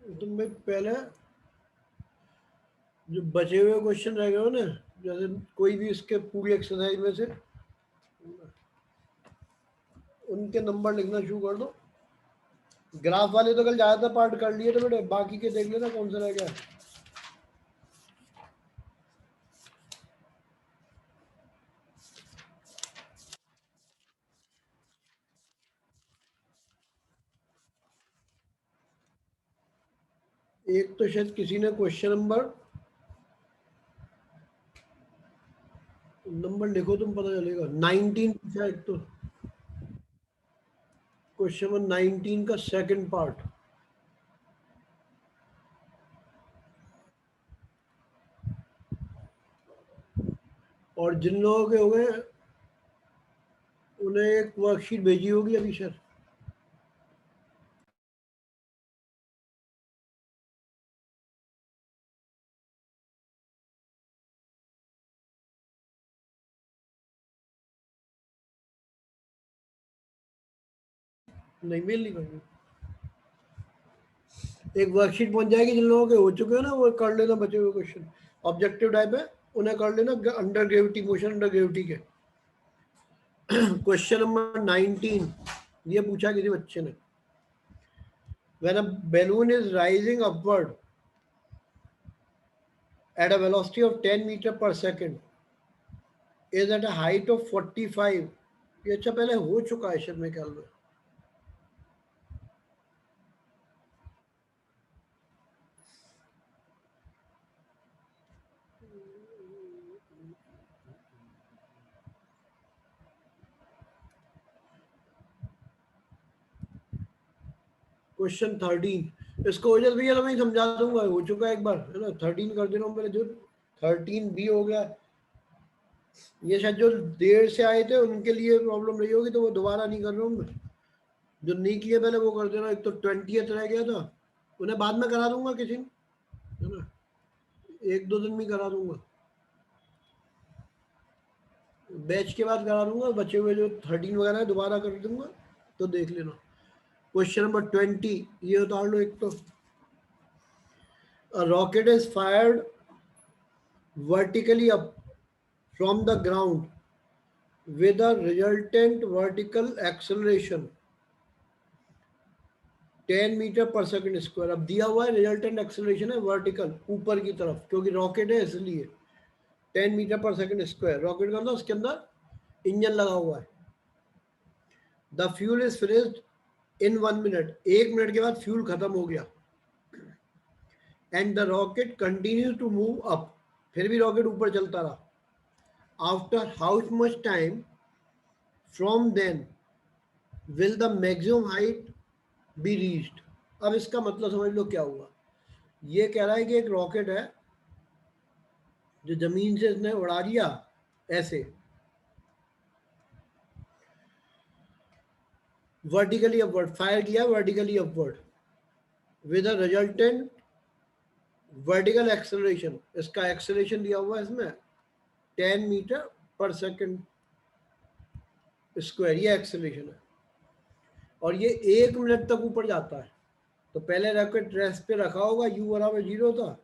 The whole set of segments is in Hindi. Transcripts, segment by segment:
तो मैं पहले जो बचे हुए क्वेश्चन रह गए हो ना, जैसे कोई भी इसके पूरी एक्सरसाइज में से उनके नंबर लिखना शुरू कर दो। ग्राफ वाले तो कल ज्यादातर पार्ट कर लिए थे बेटे, बाकी के देख लेना कौन सा रह गया। एक तो शायद किसी ने क्वेश्चन नंबर लिखो तुम, पता चलेगा। 19 पूछा एक तो, क्वेश्चन नंबर 19 का सेकंड पार्ट। और जिन लोगों के हो गए उन्हें एक वर्कशीट भेजी होगी अभी सर। नहीं, मेल नहीं करनी। एक वर्कशीट पहुंच जाएगी, जिन लोगों के हो चुके हैं ना वो कर लेना बचे हुए क्वेश्चन। ऑब्जेक्टिव टाइप है, उन्हें कर लेना under gravity, motion under gravity के। क्वेश्चन नंबर 19 ये पूछा किसी बच्चे ने। When a balloon is rising upward at a velocity of 10 meter per second is at a height of 45, ये अच्छा पहले हो चुका है शायद मेरे ख्याल में। क्वेश्चन 13 इसको ओजस भैया तो मैं समझा दूंगा, हो चुका है एक बार है ना। 13 कर दे रहा हूँ पहले, जो 13 भी हो गया। ये शायद जो देर से आए थे उनके लिए प्रॉब्लम रही होगी, तो वो दोबारा नहीं कर रहा हूँ मैं। जो नहीं किए पहले वो कर देना। एक तो 20th रह गया था, उन्हें बाद में करा दूंगा किसी ने, है ना, एक दो दिन में करा दूंगा, बैच के बाद करा दूंगा। बचे हुए जो 13 वगैरह है दोबारा कर दूंगा, तो देख लेना। क्वेश्चन नंबर 20 ये उतार लो एक तो। A rocket is fired vertically up from the ground with a resultant vertical acceleration 10 metre पर सेकंड स्क्वायर। अब दिया हुआ है रिजल्टेंट एक्सेलरेशन है वर्टिकल ऊपर की तरफ, क्योंकि रॉकेट है इसलिए 10 मीटर पर सेकंड स्क्वायर। रॉकेट का अंदर उसके अंदर इंजन लगा हुआ है। The fuel is finished in 1 minute, 1 minute के बाद फ्यूल खत्म हो गया। And the rocket continue to move up, फिर भी रॉकेट ऊपर चलता रहा। After how much time from then will the maximum height be reached. अब इसका मतलब समझ लो क्या हुआ। ये कह रहा है कि एक रॉकेट है जो जमीन से इसने उड़ा दिया ऐसे वर्टिकली अपवर्ड, फायर किया vertically upward with a resultant vertical acceleration. इसका एक्सेलरेशन दिया हुआ है इसमें 10 मीटर पर सेकंड स्क्वायर, ये एक्सेलरेशन है। और ये 1 मिनट तक ऊपर जाता है। तो पहले रॉकेट रेस्ट पे रखा होगा, u बराबर 0 था।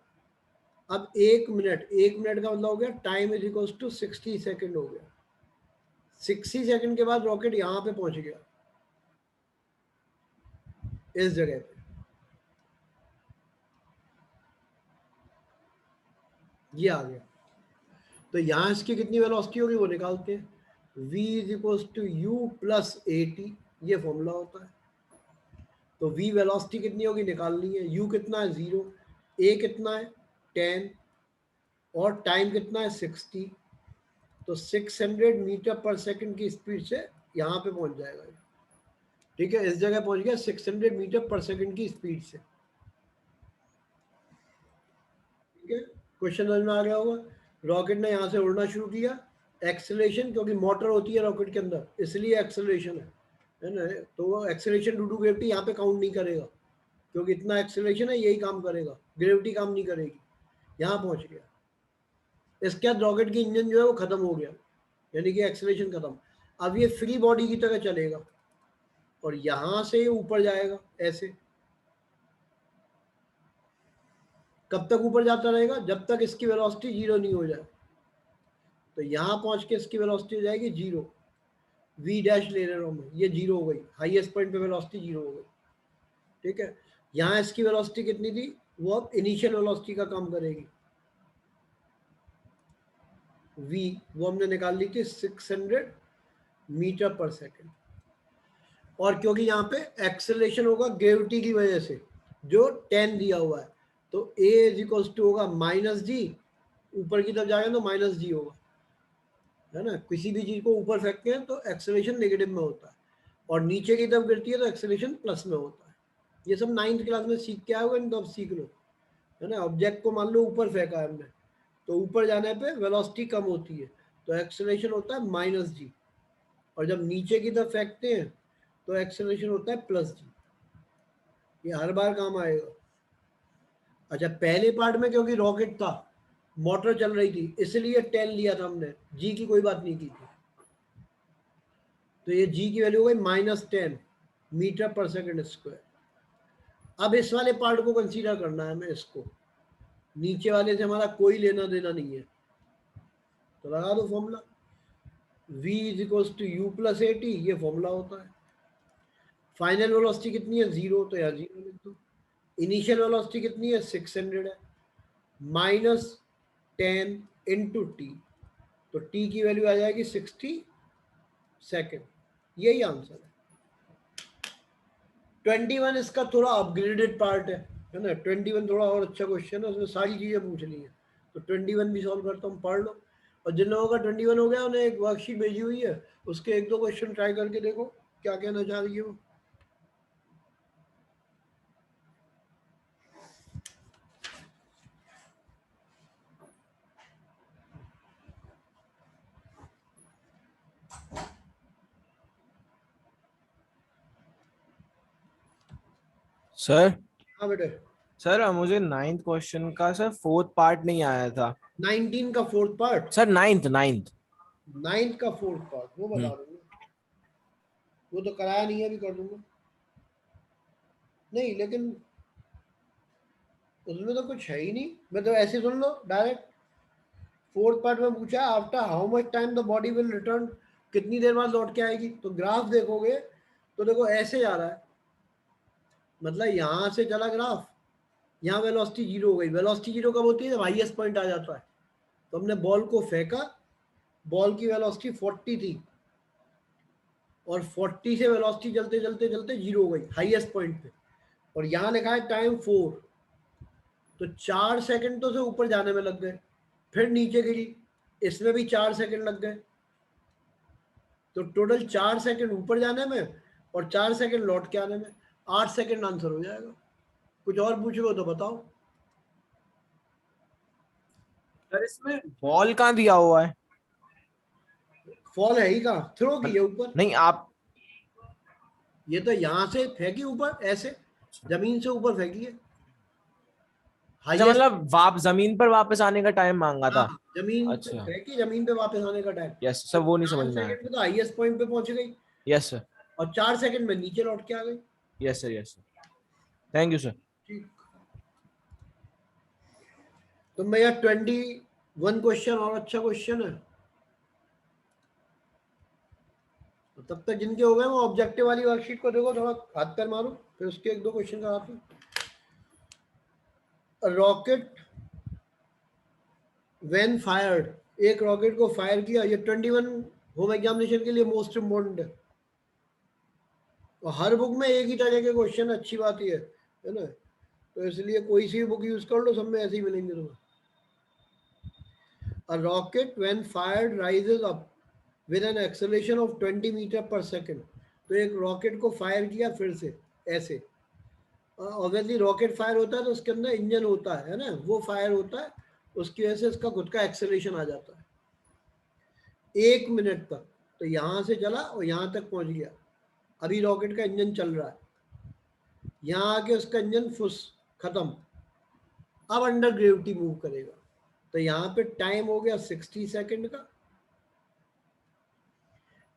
अब 1 मिनट, 1 मिनट का मतलब हो गया time is equal to 60 second हो गया। 60 सेकेंड के बाद रॉकेट यहाँ पे पहुंच गया, इस जगह पे। ये आ गया। तो यहाँ इसकी कितनी वेलोसिटी होगी वो निकालते हैं। v is equal to u plus a t, ये फॉर्मूला होता है। तो v वेलोसिटी कितनी होगी निकालनी है। u कितना है 0, a कितना है 10, और टाइम कितना है 60। तो 600 मीटर पर सेकंड की स्पीड से यहाँ पे पहुंच जाएगा। ठीक है, इस जगह पहुंच गया 600 मीटर पर सेकंड की स्पीड से। ठीक है, क्वेश्चन समझ में आ गया होगा। रॉकेट ने यहाँ से उड़ना शुरू किया। एक्सेलरेशन, क्योंकि मोटर होती है रॉकेट के अंदर इसलिए एक्सेलरेशन है ना। तो वो एक्सेलरेशन ड्यू टू ग्रेविटी यहाँ पे काउंट नहीं करेगा, क्योंकि इतना एक्सेलरेशन है यही काम करेगा, ग्रेविटी काम नहीं करेगी। यहाँ पहुंच गया। इसके बाद रॉकेट की इंजन जो है वो खत्म हो गया, यानी कि एक्सेलरेशन खत्म। अब ये फ्री बॉडी की तरह चलेगा और यहाँ से ऊपर जाएगा ऐसे। कब तक ऊपर जाता रहेगा? जब तक इसकी वेलोसिटी जीरो नहीं हो जाए। तो यहाँ पहुंच के इसकी वेलोसिटी हो जाएगी जीरो, v डैश ले रहा हूँ मैं, ये जीरो हो गई, हाईएस्ट पॉइंट पे वेलोसिटी जीरो हो गई। ठीक है, यहाँ इसकी वेलोसिटी कितनी थी? वो अब इनिशियल वेलोसिटी का काम करेगी, v वो हमने निकाल ली थी 600 मीटर पर सेकेंड। और क्योंकि यहाँ पे एक्सेलरेशन होगा ग्रेविटी की वजह से जो 10 दिया हुआ है, तो a इज इक्वल्स टू होगा माइनस जी, ऊपर की तरफ जाएगा तो माइनस जी होगा, है ना। किसी भी चीज को ऊपर फेंकते हैं तो एक्सेलरेशन नेगेटिव में होता है, और नीचे की तरफ गिरती है तो एक्सेलरेशन प्लस में होता है। ये सब 9th क्लास में सीख के आए हो, तो अब सीख लो, है ना। ऑब्जेक्ट को मान लो ऊपर फेंका है हमने, तो ऊपर जाने पे वेलोसिटी कम होती है, तो एक्सेलरेशन होता है माइनस जी, और जब नीचे की तरफ फेंकते हैं तो एक्सेलरेशन होता है प्लस जी। ये हर बार काम आएगा। अच्छा, पहले पार्ट में क्योंकि रॉकेट था, मोटर चल रही थी, इसलिए 10 लिया था हमने, जी की कोई बात नहीं की थी, तो ये जी की वैल्यू हो गई -10 मीटर पर सेकेंड स्क्वायर। अब इस वाले पार्ट को कंसीडर करना है हमें, इसको, नीचे वाले से हमारा कोई लेना देना नहीं है, तो लगा दो formula, v is equals to u plus a t, ये फॉर्मूला होता है। फाइनल वेलोसिटी कितनी है? जीरो, तो यहाँ जीरो लिख दो। इनिशियल वेलोसिटी कितनी है? 600 है, -10 इंटू टी, तो टी की वैल्यू आ जाएगी 60 सेकेंड। यही आंसर है। 21 इसका थोड़ा अपग्रेडेड पार्ट है ना। 21 थोड़ा और अच्छा क्वेश्चन है, उसमें सारी चीजें पूछ ली है, तो 21 भी सॉल्व करता हूँ, पढ़ लो। और जिन लोगों का 21 हो गया उन्हें एक वर्कशीट भेजी हुई है, उसके एक दो क्वेश्चन ट्राई करके देखो क्या कहना चाह रही है वो। सर हाँ बेटे। सर मुझे 9th क्वेश्चन का सर 4th पार्ट नहीं आया था 19 का 4th part, sir. 9th 9th। 9th का 4th पार्ट वो बता हम्म। दूंगा, वो तो कराया नहीं है, अभी कर दूंगा। नहीं लेकिन उसमें तो कुछ है ही नहीं, मैं तो ऐसे सुन लो डायरेक्ट। 4th पार्ट में पूछा after how much time the body will return, कितनी देर बाद लौट के आएगी। तो ग्राफ देखोगे तो देखो ऐसे जा रहा है, मतलब यहाँ से चला ग्राफ, यहाँ वेलोसिटी जीरो हो गई। वेलोसिटी जीरो कब होती है? जब हाईएस्ट पॉइंट आ जाता है। तो हमने बॉल को फेंका, बॉल की वेलोसिटी 40 थी, और 40 से वेलोसिटी चलते चलते चलते जीरो हो गई हाईएस्ट पॉइंट पे, और यहाँ लिखा है टाइम 4, तो 4 सेकंड तो से ऊपर जाने में लग गए, फिर नीचे गिरी, इसमें भी 4 सेकंड लग गए, तो टोटल 4 सेकंड ऊपर जाने में और 4 सेकंड लौट के आने में, 8 सेकंड आंसर हो जाएगा। कुछ और पूछो तो बताओ। सर इसमें बॉल कहाँ दिया हुआ है? फॉल है ही कहाँ, थ्रो की है ऊपर। नहीं आप। ये तो यहाँ से फेंकी ऊपर, ऐसे जमीन से ऊपर फेंकी है अच्छा हाईएस्ट। मतलब वाप जमीन पर वापस आने का टाइम मांगा हाँ, था। जमीन पे अच्छा। फेंकी, जमीन पे वापस आने का टाइम, यस सर, तो वो नहीं समझ चार में आया सेकंड था। में तो हाईएस्ट पॉइंट पे पहुंच गई, यस सर। और 4 सेकंड में नीचे लौट के आ गई। Yes sir, yes sir. Thank you sir. ठीक। तो मैं यार 21 क्वेश्चन और अच्छा क्वेश्चन है, तो तब तक जिनके हो गए वो ऑब्जेक्टिव वाली वर्कशीट को देखो, थोड़ा हाथ पैर मारो, फिर उसके एक दो क्वेश्चन का हाथ में। रॉकेट व्हेन फायर्ड, एक रॉकेट को फायर किया, ये 21 होम एग्जामिनेशन के लिए मोस्ट इम्पोर्टेंट है, और हर बुक में एक ही तरह के क्वेश्चन, अच्छी बात ही है ना। तो इसलिए कोई सी भी बुक यूज कर लो, सब में ऐसे ही मिलेंगे तुम्हें। A rocket when fired rises up with an acceleration of 20 metre per second. तो एक रॉकेट को फायर किया फिर से ऐसे, ऑब्वियसली रॉकेट फायर होता है तो उसके अंदर इंजन होता है ना, वो फायर होता है, उसकी वजह से इसका खुद का एक्सेलरेशन आ जाता है 1 मिनट तक। तो यहाँ से चला और यहाँ तक पहुँच गया, अभी रॉकेट का इंजन चल रहा है, यहाँ आके उसका इंजन फुस खत्म, अब अंडर ग्रेविटी मूव करेगा। तो यहाँ पे टाइम हो गया 60 सेकेंड का,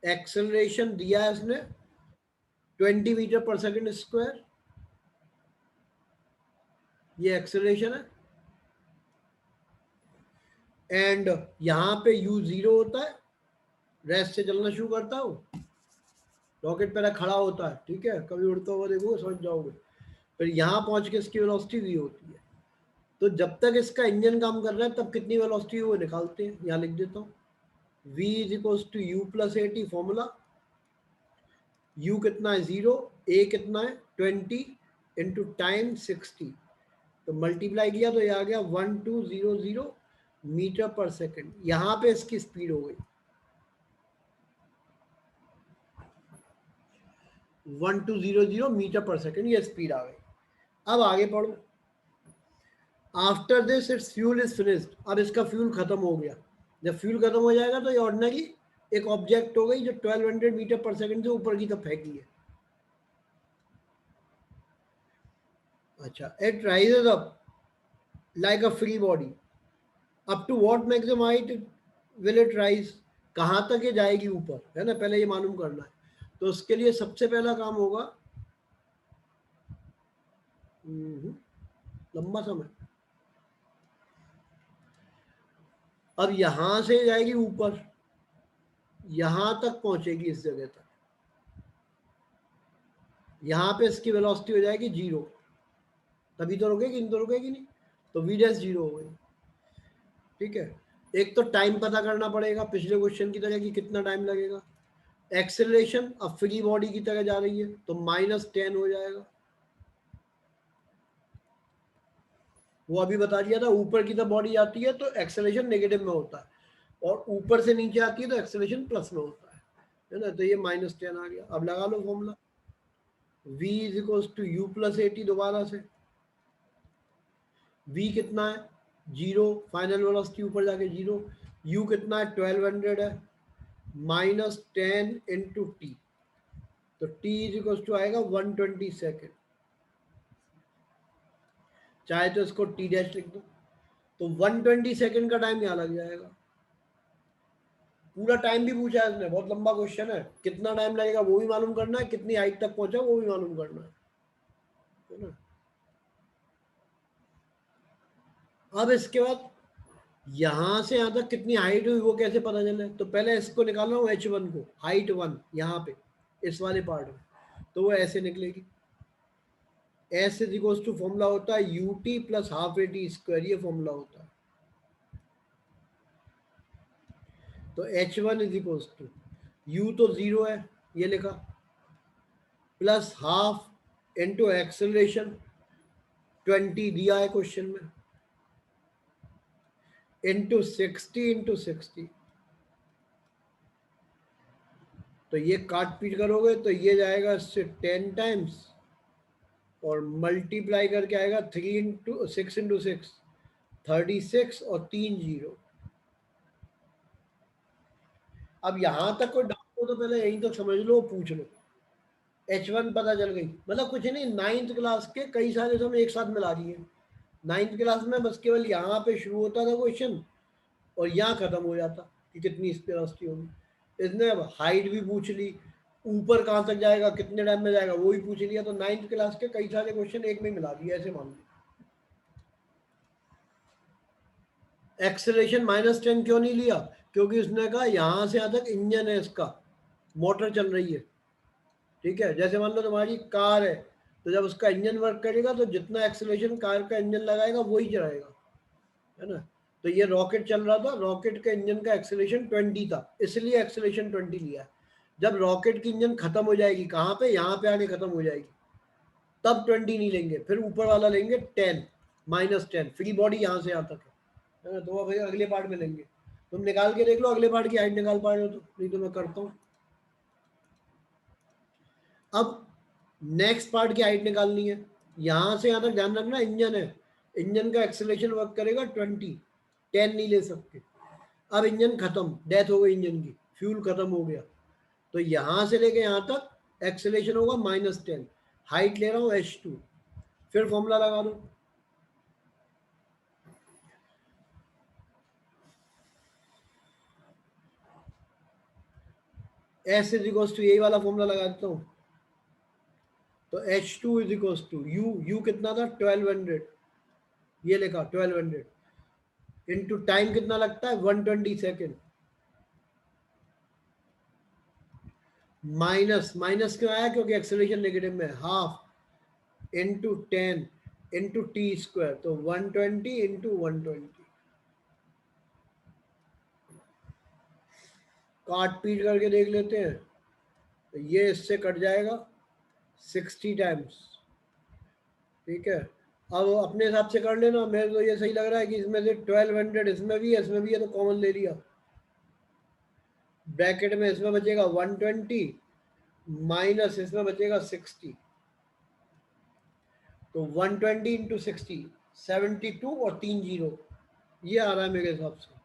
एक्सेलरेशन दिया है इसने 20 मीटर पर सेकेंड स्क्वायर, ये एक्सेलरेशन है, एंड यहाँ पे u 0 होता है, रेस्ट से चलना शुरू करता हूँ, रॉकेट पहले खड़ा होता है, ठीक है, कभी उड़ता हुआ देखोगे समझ जाओगे, फिर यहाँ पहुंच के इसकी वेलोसिटी v होती है। तो जब तक इसका इंजन काम कर रहा है तब कितनी वेलोसिटी वो निकालते हैं, यहाँ लिख देता हूँ, v is equals to u plus a t, formula u कितना है 0, a कितना है 20 इंटू टाइम 60, तो मल्टीप्लाई किया तो ये आ गया 1200 मीटर पर सेकंड। यहाँ पे इसकी स्पीड हो गई 1200 मीटर पर सेकंड, ये स्पीड आ गई। अब आगे पढ़ो, after this it's fuel is finished, अब इसका फ्यूल खत्म हो गया। जब फ्यूल खत्म हो जाएगा तो ये ऑर्डिनरी एक ऑब्जेक्ट हो गई जो 1200 मीटर पर सेकंड से ऊपर की तरफ फेंकी है। अच्छा, it rises up like a free body, up to what maximum height will it rise, कहाँ तक ये जाएगी ऊपर, है ना, पहले ये मालूम करना है। तो उसके लिए सबसे पहला काम होगा, लंबा समय, अब यहां से जाएगी ऊपर, यहां तक पहुंचेगी इस जगह तक, यहां पे इसकी वेलोसिटी हो जाएगी 0, तभी तो रुकेगी, नहीं तो रुकेगी नहीं, तो v डैश 0 हो गई। ठीक है, एक तो टाइम पता करना पड़ेगा पिछले क्वेश्चन की तरह कि कितना टाइम लगेगा। एक्सेलरेशन अब फ्री बॉडी की तरह जा रही है तो -10 हो जाएगा, वो अभी बता दिया था, ऊपर की तरफ बॉडी आती है तो एक्सेलरेशन नेगेटिव में होता है, और ऊपर से नीचे आती है तो एक्सेलरेशन प्लस में होता है ना, तो ये -10 आ गया। अब लगा लो formula, v is equals to u plus a t, दोबारा से v कितना है 0, फाइनल वेलोसिटी ऊपर जाके 0, u कितना है 1200 है, -10 इंटू टी, तो t इज इक्वल्स टू आएगा 120 सेकेंड, चाहे तो इसको टी डैश लिख दो, तो 120 सेकेंड का टाइम यहाँ लग जाएगा। पूरा टाइम भी पूछा है इसने, बहुत लंबा क्वेश्चन है, कितना टाइम लगेगा वो भी मालूम करना है, कितनी हाइट तक पहुंचा वो भी मालूम करना है ना। अब इसके बाद यहां से यहां तक कितनी हाइट हुई वो कैसे पता चले, तो पहले इसको निकालना हूँ h1 को, हाइट 1 यहाँ पे इस वाले पार्ट में, तो वो ऐसे निकलेगी, s is equals to formula होता है u t plus half a t square, ये फॉर्मूला होता है। तो h1 is equals to u तो 0 है, ये लिखा, प्लस हाफ इंटू एक्सेलरेशन 20 दिया है क्वेश्चन में, इंटू 60 तो ये काट पीट करोगे तो ये जाएगा इससे 10 टाइम्स, और मल्टीप्लाई करके आएगा 6 इंटू 6 36 और 3 0। अब यहां तक कोई डाउट हो तो पहले यहीं तक समझ लो, पूछ लो। h1 पता चल गई, मतलब कुछ नहीं, 9th क्लास के कई सारे तो हम एक साथ मिला दिए। 9th क्लास में बस केवल यहाँ पे शुरू होता था क्वेश्चन और यहाँ खत्म हो जाता कि कितनी स्पीड होगी। इसने अब हाइट भी पूछ ली, ऊपर कहाँ तक जाएगा, कितने टाइम में जाएगा वो भी पूछ लिया, तो 9th क्लास के कई सारे क्वेश्चन एक में मिला दिए, ऐसे मान लो। एक्सेलरेशन -10 क्यों नहीं लिया, क्योंकि उसने कहा यहाँ से यहाँ तक इंजन है, इसका मोटर चल रही है। ठीक है, जैसे मान लो तुम्हारी कार है, तो जब उसका इंजन वर्क करेगा तो जितना एक्सेलरेशन कार का इंजन लगाएगा वही चलाएगा, है ना। तो ये रॉकेट चल रहा था, रॉकेट के इंजन का एक्सेलरेशन 20 था, इसलिए एक्सेलरेशन 20 लिया। जब रॉकेट की इंजन खत्म हो जाएगी, कहाँ पे, यहाँ पे आके खत्म हो जाएगी, तब 20 नहीं लेंगे, फिर ऊपर वाला लेंगे 10, -10, फ्री बॉडी यहाँ से यहाँ तक है ना। तो वो भाई अगले पार्ट में लेंगे, तुम निकाल के देख लो अगले पार्ट की हाइट निकाल पा रहे हो तो, नहीं तो मैं करता हूँ। अब नेक्स्ट पार्ट की हाइट निकालनी है, यहां से यहां तक ध्यान रखना, इंजन है, इंजन का एक्सेलरेशन वर्क करेगा 20, 10 नहीं ले सकते। अब इंजन खत्म, डेथ हो गई इंजन की, फ्यूल खत्म हो गया, तो यहां से लेके यहां तक एक्सेलरेशन होगा -10, हाइट ले रहा हूँ h2, फिर फॉर्मूला लगा दो, s इज इक्वल्स टू, यही वाला फॉर्मूला लगा देता हूँ, तो h2 is equals to u कितना था 1200, ये लिखा 1200 इनटू टाइम कितना लगता है 120 सेकेंड, माइनस माइनस क्यों आया, क्योंकि एक्सेलरेशन नेगेटिव में, half into 10 into T square, तो 120 इंटू 120, काट पीट करके देख लेते हैं, तो ये इससे कट जाएगा 60 टाइम्स, ठीक है। अब अपने हिसाब से कर लेना, मेरे तो ये सही लग रहा है कि इसमें से 1200 इसमें भी है, इसमें भी है, तो कॉमन ले लिया, ब्रैकेट में इसमें बचेगा 120 माइनस इसमें बचेगा 60, तो 120 इंटू 60 72 और 3 जीरो, ये आ रहा है मेरे हिसाब से।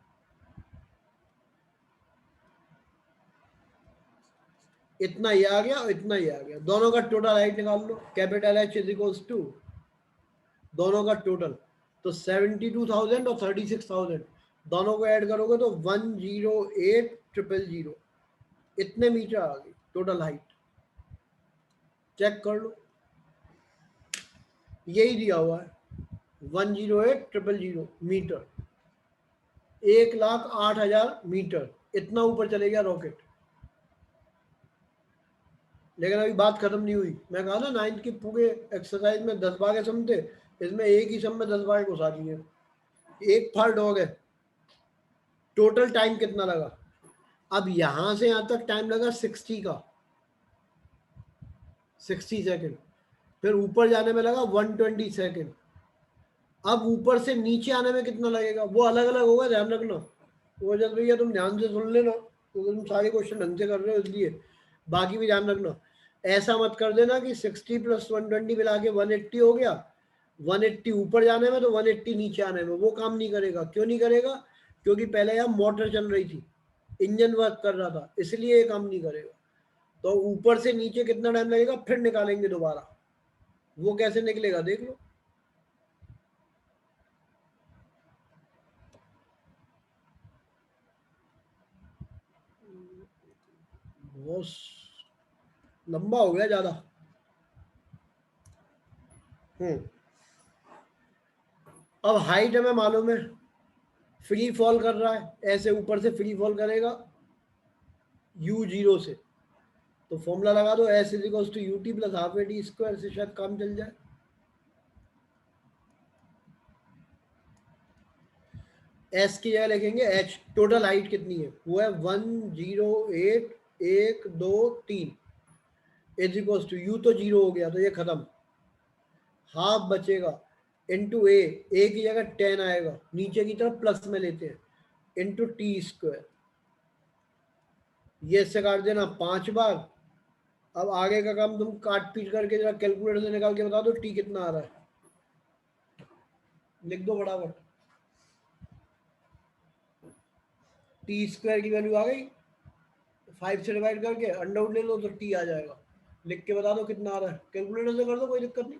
इतना ये आ गया और इतना ये आ गया, दोनों का टोटल हाइट निकाल लो, capital H is equals to दोनों का टोटल, तो 72,000 और 36,000 दोनों को ऐड करोगे तो 108,000, इतने मीटर आ गई टोटल हाइट, चेक कर लो, यही दिया हुआ है 108,000 मीटर, 1,08,000 मीटर, इतना ऊपर चले गया रॉकेट। लेकिन अभी बात खत्म नहीं हुई, मैं कहा ना 9th की पूरे एक्सरसाइज में 10 भागे सम थे, इसमें एक ही सम में 10 भागे घुसा दिए, एक फाल्ट हो गए, टोटल टाइम कितना लगा, अब यहां से यहां तक टाइम लगा 60 का, 60 सेकेंड, फिर ऊपर जाने में लगा 120 सेकेंड, अब ऊपर से नीचे आने में कितना लगेगा, वो अलग अलग होगा, ध्यान रखना, वो जब भैया तुम ध्यान से सुन लेना, तो तुम सारे क्वेश्चन ढंग से कर रहे हो इसलिए, बाकी भी ध्यान रखना, ऐसा मत कर देना कि 60 प्लस 120 मिला के 180 हो गया, 180 ऊपर जाने में तो 180 नीचे आने में, वो काम नहीं करेगा। क्यों नहीं करेगा, क्योंकि पहले यहाँ मोटर चल रही थी, इंजन वर्क कर रहा था, इसलिए ये काम नहीं करेगा। तो ऊपर से नीचे कितना टाइम लगेगा, फिर निकालेंगे दोबारा, वो कैसे निकलेगा देख लो। बहुत लंबा हो गया ज्यादा। अब हाइट हमें मालूम है, फ्री फॉल कर रहा है, ऐसे ऊपर से फ्री फॉल करेगा u0 से, तो फॉर्मूला लगा दो, s is equals to u t plus half a t square, से शायद काम चल जाए। एस की जगह लिखेंगे एच, टोटल हाइट कितनी है, वो है 108,123 इज इक्वल्स टू, यू तो जीरो हो गया तो ये खत्म, हाफ बचेगा इंटू ए की जगह 10 आएगा, नीचे की तरफ प्लस में लेते हैं, इंटू टी स्क्वायर, ये इससे काट देना 5 बार। अब आगे का काम तुम काट पीट करके जरा कैलकुलेटर से निकाल के बता दो टी कितना आ रहा है, लिख दो फटाफट, टी स्क्वायर की वैल्यू आ गई, 5 से डिवाइड करके अंडर रूट ले लो तो टी आ जाएगा, लिख के बता दो कितना आ रहा है, कैलकुलेटर से कर दो, कोई दिक्कत नहीं।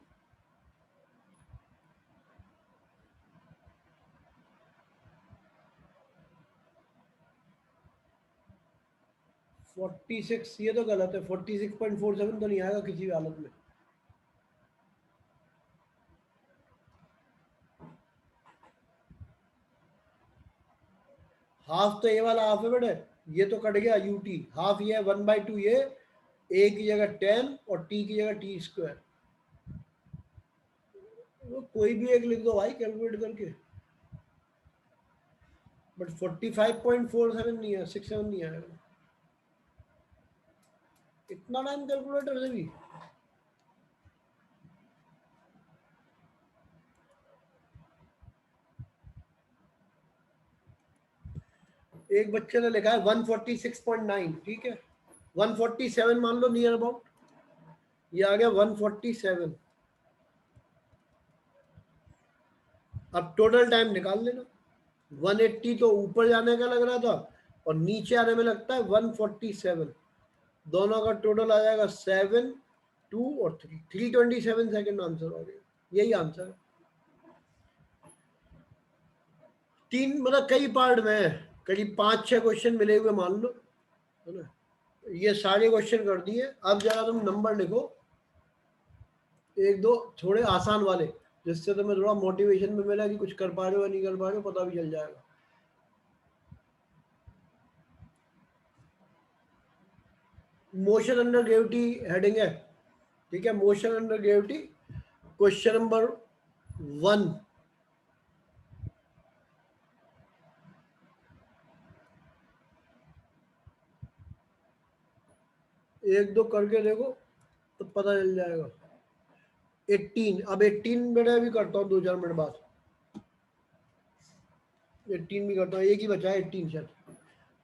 फोर्टी सिक्स, ये तो गलत है, 46.47 तो नहीं आएगा किसी भी हालत में। हाफ तो ए वाला हाफ है बेटे, ये तो कट गया यूटी, हाफ ये है 1/2 ये, ए की जगह 10 और टी की जगह टी स्क्वायर, कोई भी एक लिख दो भाई कैलकुलेट करके, बट 45.47 नहीं है, 67 नहीं आएगा, इतना टाइम कैलकुलेटर से भी। एक बच्चे ने लिखा है 146.9, ठीक है 147 मान लो नियर अबाउट, ये आ गया 147। अब टोटल टाइम निकाल लेना, 180 तो ऊपर जाने का लग रहा था और नीचे आने में लगता है 147, दोनों का टोटल आ जाएगा 7, 2 और 3, 327 सेकेंड आंसर हो गया, यही आंसर है। तीन मतलब कई पार्ट में करीब 5-6 क्वेश्चन मिले हुए मान लो, है ना, ये सारे क्वेश्चन कर दिए। अब जरा तुम नंबर लिखो, एक दो थोड़े आसान वाले, जिससे तुम्हें थोड़ा मोटिवेशन भी मिला कि कुछ कर पा रहे हो या नहीं कर पा रहे हो, पता भी चल जाएगा। मोशन अंडर ग्रेविटी हेडिंग है, ठीक है। Motion under gravity, question number 1। एक दो करके देखो तो पता चल जाएगा। 18, अब 18 मिनट भी करता हूँ 2-4 मिनट बाद। 18 भी करता हूँ, एक ही बचा है 18 शायद।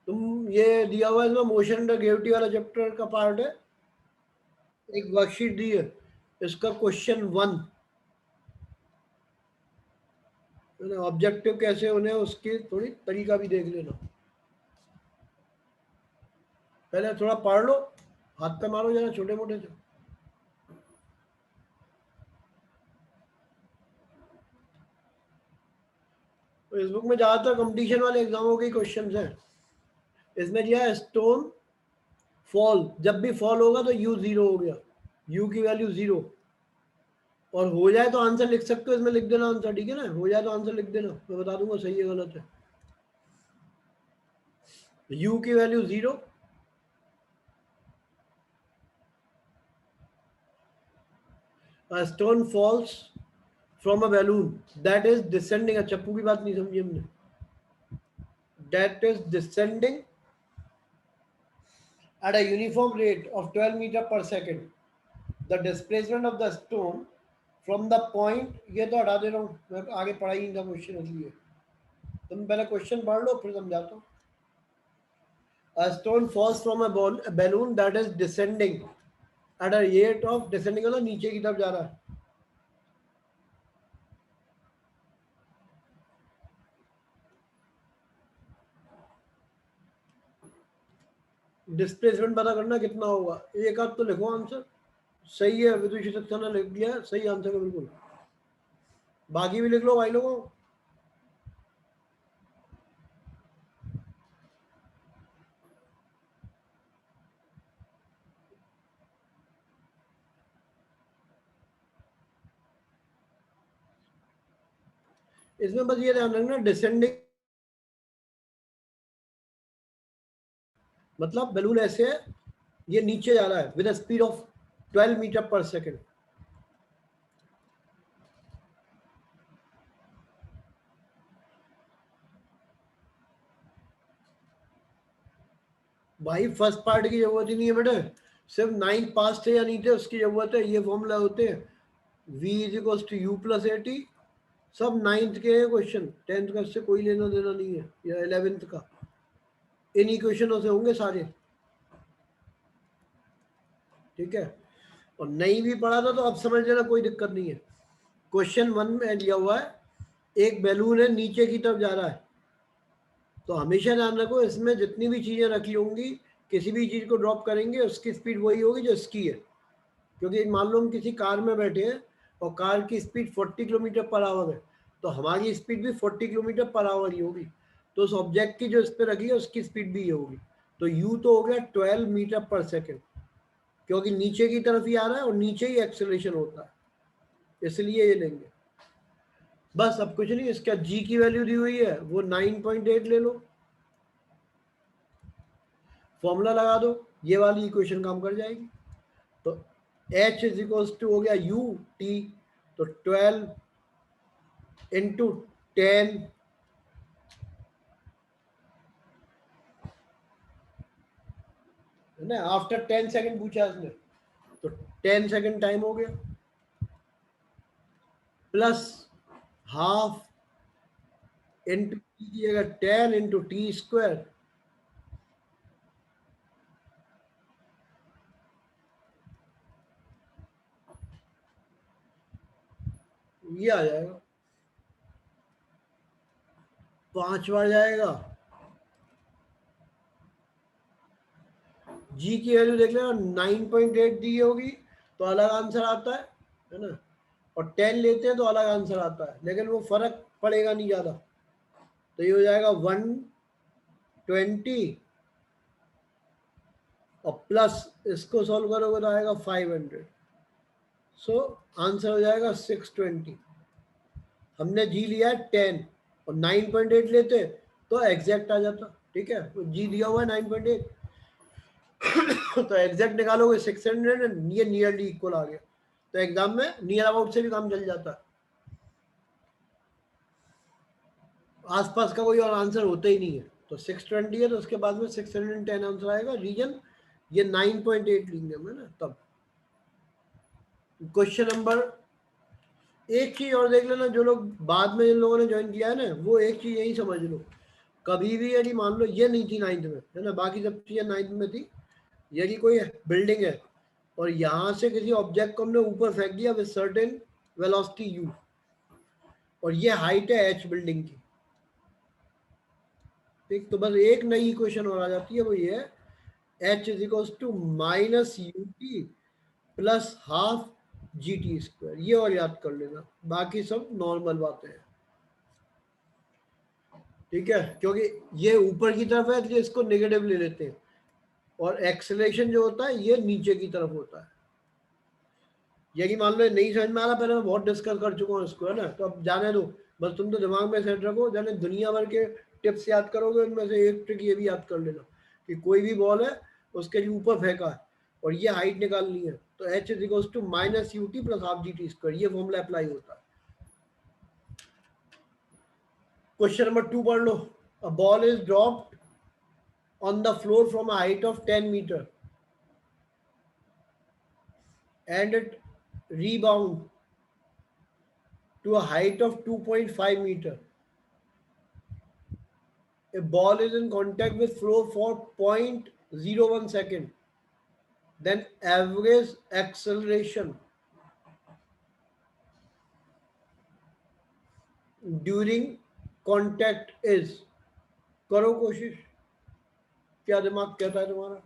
तुम ये दिया हुआ है इसमें, मोशन अंडर ग्रेविटी वाला चैप्टर का पार्ट है। एक वर्कशीट दी है, इसका क्वेश्चन 1 है ना। ऑब्जेक्टिव कैसे होने हैं उसकी थोड़ी तरीका भी देख लेना। पहले थोड़ा पढ़ लो, हाथ पे मारो जरा छोटे मोटे से। तो इस बुक में ज्यादातर कंपटीशन वाले एग्जामों के क्वेश्चन हैं। इसमें दिया है स्टोन फॉल, जब भी फॉल होगा तो यू 0 हो गया, यू की वैल्यू 0। और हो जाए तो आंसर लिख सकते हो, इसमें लिख देना आंसर, ठीक है ना। हो जाए तो आंसर लिख देना, मैं बता दूंगा सही है गलत है। यू की value 0, stone falls from a balloon that is descending. चप्पू की बात नहीं समझी हमने। That is descending at a uniform rate of 12 meter per second. The displacement of the stone from the point, ये तो हटा दे रहा हूँ, मैं आगे पढ़ा ही नहीं था क्वेश्चन, इसलिए तुम पहले क्वेश्चन पढ़ लो फिर समझाता हूँ। A stone falls from a balloon that is descending at a rate of, descending मतलब नीचे की तरफ जा रहा है। डिस्प्लेसमेंट पता करना कितना होगा, एक आध तो लिखो आंसर। सही है, विदुषी सक्सेना ने लिख दिया, सही आंसर है बिल्कुल। बाकी भी लिख लो भाई लोगों। इसमें बस ये ध्यान रखना, डिसेंडिंग मतलब बैलून ऐसे है, ये नीचे जा रहा है with speed of 12 metre per second. भाई फर्स्ट पार्ट की जरूरत ही नहीं है बेटे, सिर्फ 9th पास थे या नहीं थे उसकी जरूरत है। ये फॉर्मूला होते हैं, v is equals to u plus a t, सब 9th के क्वेश्चन, 10th का इससे कोई लेना देना नहीं है, या 11th का। इन इक्वेशनों से होंगे सारे, ठीक है। और नहीं भी पढ़ा था तो अब समझ लेना, कोई दिक्कत नहीं है। क्वेश्चन 1 में लिया हुआ है, एक बैलून है नीचे की तरफ जा रहा है, तो हमेशा ध्यान रखो इसमें जितनी भी चीजें रखी होंगी, किसी भी चीज को ड्रॉप करेंगे उसकी स्पीड वही होगी जो इसकी है। क्योंकि मान लो हम किसी कार में बैठे हैं और कार की स्पीड 40 किलोमीटर पर आवर है, तो हमारी स्पीड भी 40 किलोमीटर पर आवर ही होगी। तो उस ऑब्जेक्ट की जो इस पर रखी है उसकी स्पीड भी ये होगी। तो यू तो हो गया 12 मीटर पर सेकेंड, क्योंकि नीचे की तरफ ही आ रहा है और नीचे ही एक्सेलरेशन होता है, इसलिए ये लेंगे। बस अब कुछ नहीं, इसका जी की वैल्यू दी हुई है, वो 9.8 ले लो, फॉर्मूला लगा दो, ये वाली इक्वेशन काम कर जाएगी। तो H इज इक्वल्स टू हो गया यू टी, तो 12 इंटू 10 है ना, आफ्टर 10 सेकेंड पूछा इसने, तो 10 सेकेंड टाइम हो गया, प्लस हाफ इंटू टी की जगह 10 इंटू टी स्क्वायर, ये आ जाएगा, 5 बार जाएगा। जी की वैल्यू देख लेना, 9.8 दी होगी तो अलग आंसर आता है ना, और 10 लेते हैं तो अलग आंसर आता है, लेकिन वो फर्क पड़ेगा नहीं ज्यादा। तो ये हो जाएगा 120 और प्लस इसको सॉल्व करोगे तो आएगा 500। सो आंसर हो जाएगा 620। हमने जी लिया है 10 और 9.8 लेते तो एग्जैक्ट आ जाता, ठीक है, तो जी दिया हुआ है 9.8 तो एग्जैक्ट निकालोगे 600 ये नियरली इक्वल आ गया, तो एग्जाम में नियर अबाउट से भी काम चल जाता है, आसपास का कोई और आंसर होता ही नहीं है। तो 620 है तो उसके बाद में 610 आंसर आएगा, रीजन ये 9.8 लेंगे हम, है ना। तब क्वेश्चन नंबर, एक चीज और देख लेना, जो लोग बाद में जिन लोगों ने ज्वाइन किया है ना, वो एक चीज यही समझ लो, कभी भी यदि मान लो ये नहीं थी नाइन्थ में, है ना, बाकी सब चीजें नाइन्थ में थी, यदि कोई बिल्डिंग है और यहाँ से किसी ऑब्जेक्ट को हमने ऊपर फेंक दिया विद सर्टेन वेलोसिटी u, और ये हाइट है h बिल्डिंग की, ठीक, तो बस एक नई इक्वेशन और आ जाती है, वो ये है h is equals to minus u t plus half g t square, ये और याद कर लेना, बाकी सब नॉर्मल बातें हैं, ठीक है, क्योंकि ये ऊपर की तरफ है इसलिए इसको नेगेटिव ले लेते हैं, और एक्सेलरेशन जो होता है ये नीचे की तरफ होता है। यही मान लो नहीं समझ में आ रहा, पहले मैं बहुत डिस्कस कर चुका हूँ इसको, है ना, तो अब जाने दो, बस तुम तो दिमाग में सेट रखो, जाने दुनिया भर के टिप्स याद करोगे, उनमें से एक ट्रिक ये भी याद कर लेना कि कोई भी बॉल है उसके जो ऊपर फेंका है और ये हाइट निकालनी है, तो H is equals to minus u t plus half g t square, ये फॉर्मूला अप्लाई होता है। क्वेश्चन नंबर 2 पढ़ लो, a ball is dropped on the floor from a height of 10 meter and it rebound to a height of 2.5 meter. A ball is in contact with floor for 0.01 second. Then average acceleration during contact is, करो कोशिश, क्या दिमाग कहता है तुम्हारा।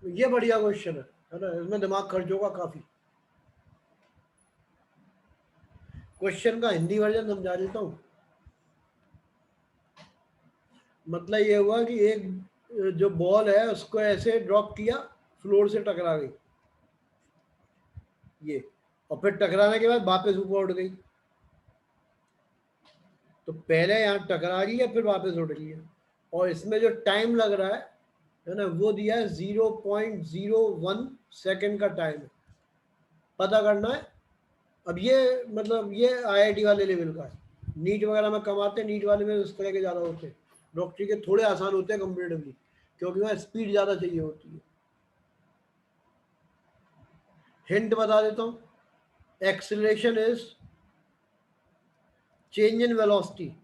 ये बढ़िया क्वेश्चन है ना, इसमें दिमाग खर्च होगा काफी। क्वेश्चन का हिंदी वर्जन समझा देता हूँ। मतलब ये हुआ कि एक जो बॉल है उसको ऐसे ड्रॉप किया, फ्लोर से टकरा गई ये, और फिर टकराने के बाद वापस ऊपर उठ गई, तो पहले यहाँ टकरा रही है फिर वापस उठ रही है, और इसमें जो टाइम लग रहा है ना, वो दिया है 0.01 सेकेंड का टाइम पता करना है। अब ये मतलब ये आईआईटी वाले लेवल का है, नीट वगैरह में कम आते हैं, नीट वाले में उस तरह के ज़्यादा होते हैं, डॉक्टरी के थोड़े आसान होते हैं कंपेरेटिवली, क्योंकि वहाँ स्पीड ज़्यादा चाहिए होती है। हिंट बता देता हूँ, acceleration is change in velocity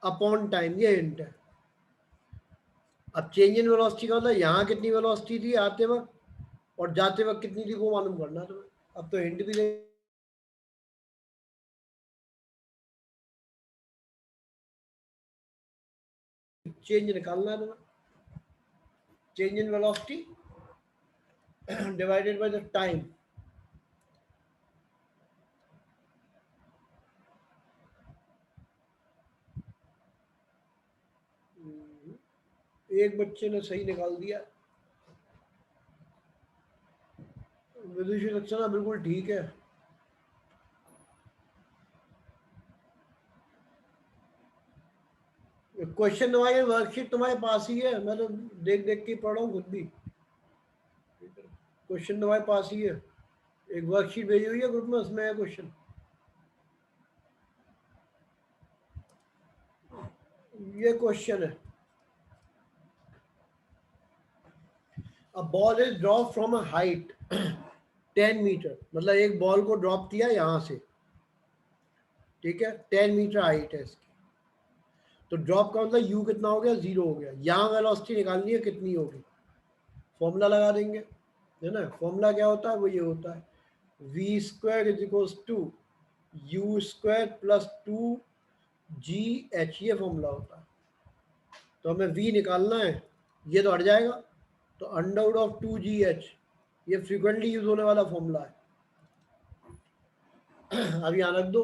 upon time, ये हिंट है। अब चेंज इन वेलोसिटी का मतलब यहाँ कितनी वेलोसिटी थी आते वक्त और जाते वक्त कितनी थी वो मालूम करना तुम्हें। अब तो हिंट भी दे, चेंज निकालना है तुम्हें, change in velocity divided by the time. एक बच्चे ने सही निकाल दिया, विदुषी सक्सेना बिल्कुल ठीक है। क्वेश्चन तुम्हारी वर्कशीट तुम्हारे पास ही है, मैं तो देख देख के पढ़ा हूँ खुद भी, क्वेश्चन तुम्हारे पास ही है, एक वर्कशीट भेजी हुई है ग्रुप में, उसमें है क्वेश्चन। ये क्वेश्चन है, a ball is drop from a height 10 metre, मतलब एक बॉल को ड्रॉप किया यहाँ से, ठीक है, 10 मीटर हाइट है इसकी, तो ड्रॉप का मतलब u कितना हो गया, 0 हो गया, यहाँ वेलोसिटी निकालनी है कितनी होगी, फॉर्मूला लगा देंगे, है ना। फॉर्मूला क्या होता है, वो ये होता है v square is equals to u square plus 2 g h, ये फॉर्मूला होता है। तो हमें v निकालना है, ये तो हट जाएगा, तो अंडर रूट ऑफ 2gh, ये फ्रीक्वेंटली यूज होने वाला फॉर्मूला है। अब यहाँ रख दो,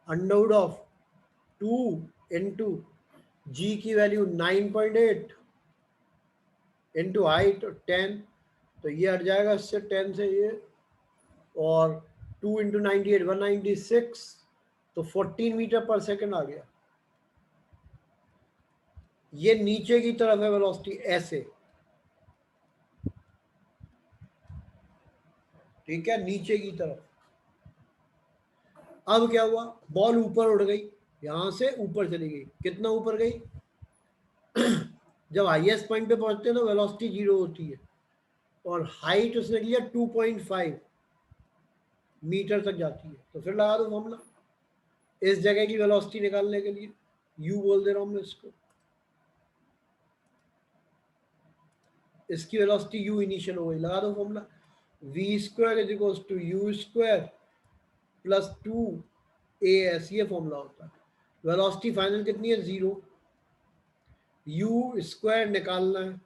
अंडर रूट ऑफ 2 इंटू जी की वैल्यू 9.8 इंटू हाइट 10, तो ये हट जाएगा इससे 10 से ये, और 2 इंटू 98 196, तो 14 मीटर पर सेकंड आ गया। ये नीचे की तरफ है वेलोसिटी ऐसे, ठीक है, नीचे की तरफ। अब क्या हुआ, बॉल ऊपर उड़ गई, यहां से ऊपर चली गई, कितना ऊपर गई, जब हाईएस्ट पॉइंट पे पहुंचते हैं तो वेलोसिटी 0 होती है, और हाइट उसने लिया 2.5 मीटर तक जाती है। तो फिर लगा दो फॉर्मूला इस जगह की वेलोसिटी निकालने के लिए, यू बोल दे रहा हूं मैं इसको, इसकी वेलोसिटी यू इनिशियल हो गई, लगा दो formula, v square is equal to u square plus 2as, ये फॉर्मूला होता है। वेलोसिटी फाइनल कितनी है, 0, यू स्क्वायर निकालना है,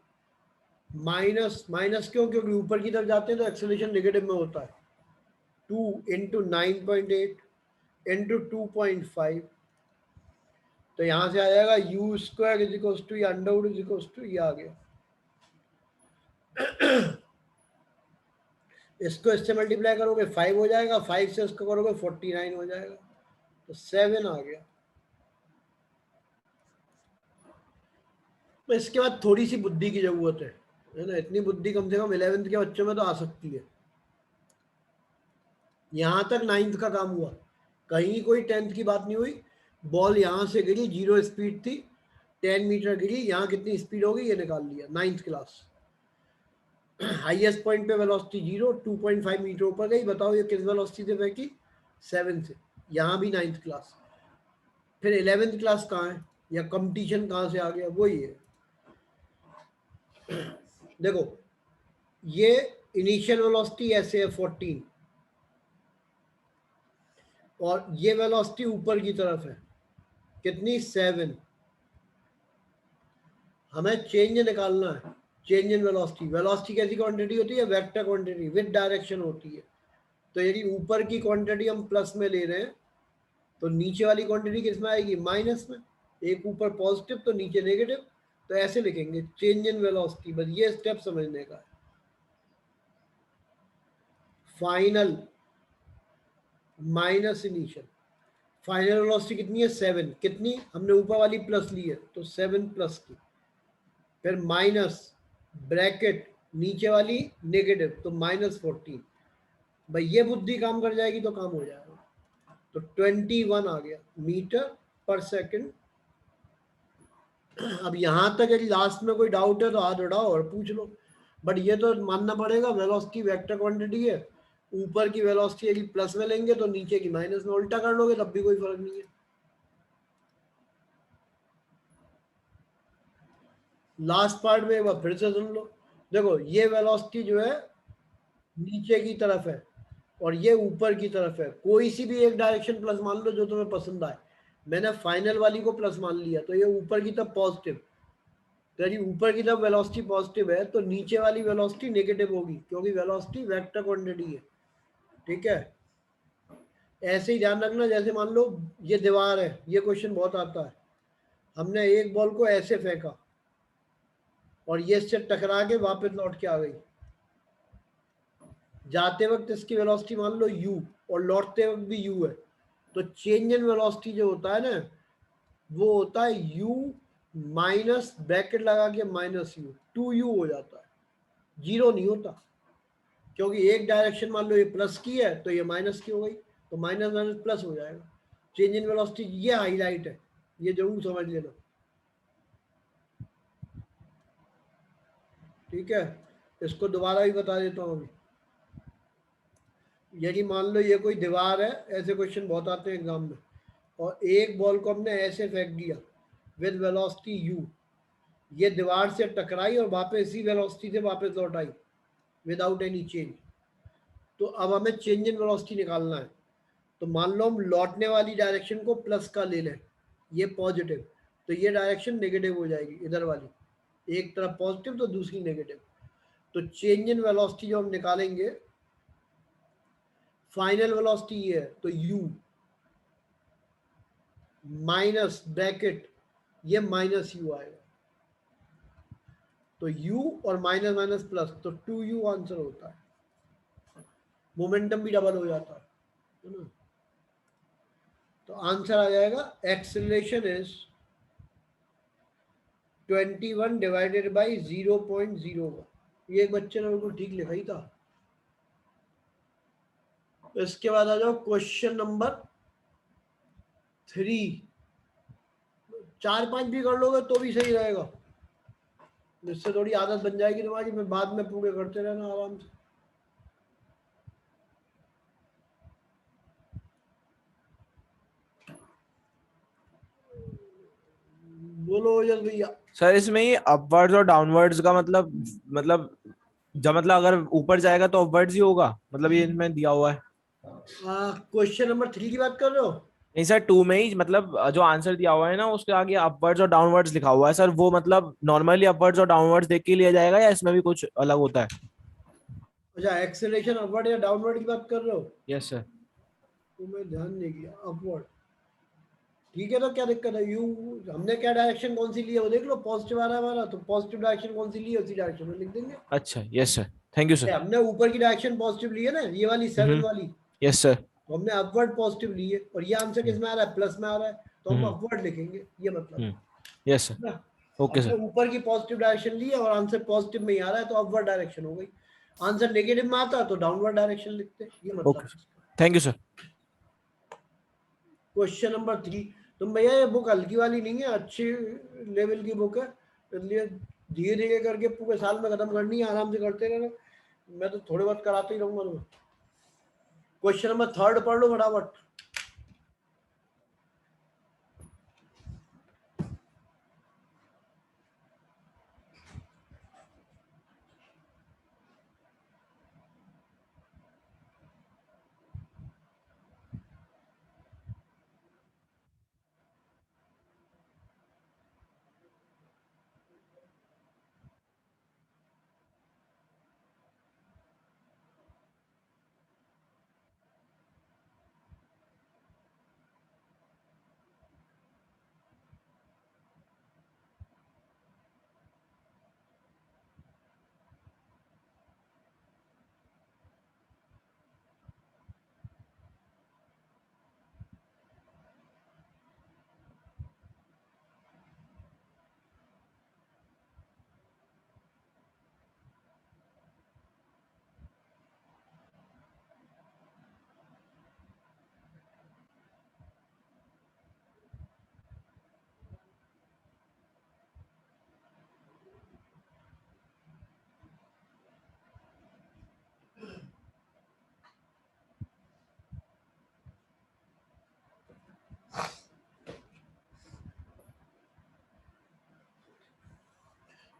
माइनस माइनस क्यों, क्योंकि ऊपर की तरफ जाते हैं तो एक्सेलरेशन नेगेटिव में होता है, 2 इंटू 9.8 इंटू 2.5, तो यहां से आ जाएगा u square is equal to under root is equal to, ये आ गया। इसको इससे मल्टीप्लाई करोगे 5 हो जाएगा, 5 से इसको करोगे 49 हो जाएगा, तो 7 आ गया। तो इसके बाद थोड़ी सी बुद्धि की जरूरत है ना, इतनी बुद्धि कम से कम 11th के बच्चों में तो आ सकती है। यहां तक 9th का काम हुआ, कहीं कोई 10th की बात नहीं हुई। बॉल यहां से गिरी, 0 स्पीड थी, 10 मीटर गिरी, यहाँ कितनी स्पीड होगी ये निकाल लिया, 9th क्लास। हाईएस्ट पॉइंट पे वेलोसिटी 0, 2.5 मीटर ऊपर गई, बताओ ये किस वेलोसिटी से फेंकी, 7 से। यहाँ भी 9th क्लास। फिर 11th क्लास कहाँ है, या कंपटीशन कहाँ से आ गया, वही है। देखो ये इनिशियल वेलोसिटी ऐसे है 14, और ये वेलोसिटी ऊपर की तरफ है कितनी, 7। हमें चेंज निकालना है, चेंज इन वेलोसिटी। वेलोसिटी कैसी क्वांटिटी होती है, वेक्टर क्वांटिटी, विद डायरेक्शन होती है। तो यदि ऊपर की क्वांटिटी हम प्लस में ले रहे हैं तो नीचे वाली क्वांटिटी किस में आएगी, माइनस में। एक ऊपर पॉजिटिव तो नीचे नेगेटिव, तो ऐसे लिखेंगे चेंज इन वेलोसिटी, बस ये स्टेप समझने का है। Final minus initial, final velocity कितनी है, 7, कितनी हमने ऊपर वाली प्लस ली है तो 7 प्लस की, फिर माइनस ब्रैकेट नीचे वाली नेगेटिव तो -14। भाई ये बुद्धि काम कर जाएगी तो काम हो जाएगा। तो 21 आ गया मीटर पर सेकंड। अब यहां तक यदि लास्ट में कोई डाउट है तो हाथ उठाओ और पूछ लो, बट ये तो मानना पड़ेगा वेलोसिटी वेक्टर क्वांटिटी है, ऊपर की वेलोसिटी यदि प्लस में लेंगे तो नीचे की माइनस में, उल्टा कर लोगे तब भी कोई फर्क नहीं है। लास्ट पार्ट में एक बार फिर से सुन लो, देखो ये वेलोसिटी जो है नीचे की तरफ है और ये ऊपर की तरफ है, कोई सी भी एक डायरेक्शन प्लस मान लो जो तुम्हें पसंद आए। मैंने फाइनल वाली को प्लस मान लिया तो ये ऊपर की तरफ पॉजिटिव, तो यदि ऊपर की तरफ वेलोसिटी पॉजिटिव है तो नीचे वाली वेलोसिटी नेगेटिव होगी, क्योंकि वेलोसिटी वेक्टर क्वांटिटी है, ठीक है। ऐसे ही ध्यान रखना, जैसे मान लो ये दीवार है, ये क्वेश्चन बहुत आता है, हमने एक बॉल को ऐसे फेंका और ये इससे टकरा के वापस लौट के आ गई, जाते वक्त इसकी वेलोसिटी मान लो u और लौटते वक्त भी u है, तो चेंज इन वेलोसिटी जो होता है ना वो होता है u माइनस ब्रैकेट लगा के माइनस u, 2u हो जाता है, 0 नहीं होता, क्योंकि एक डायरेक्शन मान लो ये प्लस की है तो ये माइनस की हो गई, तो माइनस माइनस प्लस हो जाएगा। चेंज इन वेलोसिटी ये हाईलाइट है, ये जरूर समझ लेना, ठीक है। इसको दोबारा भी बता देता हूँ अभी। यदि मान लो ये कोई दीवार है, ऐसे क्वेश्चन बहुत आते हैं एग्जाम में, और एक बॉल को हमने ऐसे फेंक दिया विद वेलोसिटी u, ये दीवार से टकराई और वापस इसी वेलोसिटी से वापस लौट आई विदाउट एनी चेंज। तो अब हमें चेंज इन वेलोसिटी निकालना है, तो मान लो हम लौटने वाली डायरेक्शन को प्लस का ले लें, ये पॉजिटिव, तो ये डायरेक्शन नेगेटिव हो जाएगी इधर वाली, एक तरफ पॉजिटिव तो दूसरी नेगेटिव। तो चेंज इन वेलोसिटी जो हम निकालेंगे, फाइनल वेलोसिटी ये है तो u माइनस ब्रैकेट ये माइनस u आएगा, तो u और माइनस माइनस प्लस तो 2u आंसर होता है। मोमेंटम भी डबल हो जाता है ना। तो आंसर आ जाएगा एक्सेलरेशन इज 21 डिवाइडेड बाई 0.01। ये एक बच्चे ने बिल्कुल ठीक लिखा ही था। इसके बाद आ जाओ क्वेश्चन नंबर 3। 4-5 भी कर लोगे तो भी सही रहेगा, जिससे थोड़ी आदत बन जाएगी तुम्हारी, मैं बाद में पूरे करते रहना आराम से। बोलो ओजस भैया। सर इसमें ये अपवर्ड्स और डाउनवर्ड्स का मतलब जब मतलब अगर ऊपर जाएगा तो अपवर्ड्स ही होगा, मतलब ये इनमें दिया हुआ है। क्वेश्चन नंबर 3 की बात कर रहे हो? नहीं सर, 2 में ही मतलब जो आंसर दिया हुआ है ना उसके आगे अपवर्ड्स और डाउनवर्ड्स लिखा हुआ है सर, वो मतलब नॉर्मली अपवर्ड्स और डाउनवर्ड्स देख के लिया जाएगा या इसमें भी कुछ अलग होता है? अच्छा, एक्सेलरेशन अपवर्ड या डाउनवर्ड की बात कर रहे हो? Yes sir. तो मैं ध्यान नहीं किया, अपवर्ड ठीक है। तो क्या दिक्कत है, यू हमने क्या डायरेक्शन कौन सी ली है वो देख लो, पॉजिटिव आ रहा है हमारा, तो पॉजिटिव डायरेक्शन कौन सी ली है उसी डायरेक्शन में लिख देंगे। अच्छा yes sir, thank you sir. हमने ऊपर की डायरेक्शन पॉजिटिव ली है ना, ये वाली 7 वाली, यस सर। तो हमने अपवर्ड पॉजिटिव ली है, और ये आंसर किस में आ रहा है, प्लस में आ रहा है, तो हम हम्म अपवर्ड लिखेंगे, ये मतलब है यस सर। ना। ओके हमने सर। ऊपर की पॉजिटिव डायरेक्शन ली है और आंसर पॉजिटिव में ही आ रहा है, तो अपवर्ड डायरेक्शन हो गई। आंसर नेगेटिव में आता तो डाउनवर्ड डायरेक्शन लिखते, ये मतलब ओके है। Thank you sir. Question number 3। तुम भैया ये बुक हल्की वाली नहीं है, अच्छी लेवल की बुक है, इसलिए धीरे धीरे करके पूरे साल में खत्म करनी है, आराम से करते रहना। मैं तो थोड़े बहुत कराते ही रहूंगा तुम्हें। क्वेश्चन नंबर 3 पढ़ लो फटाफट।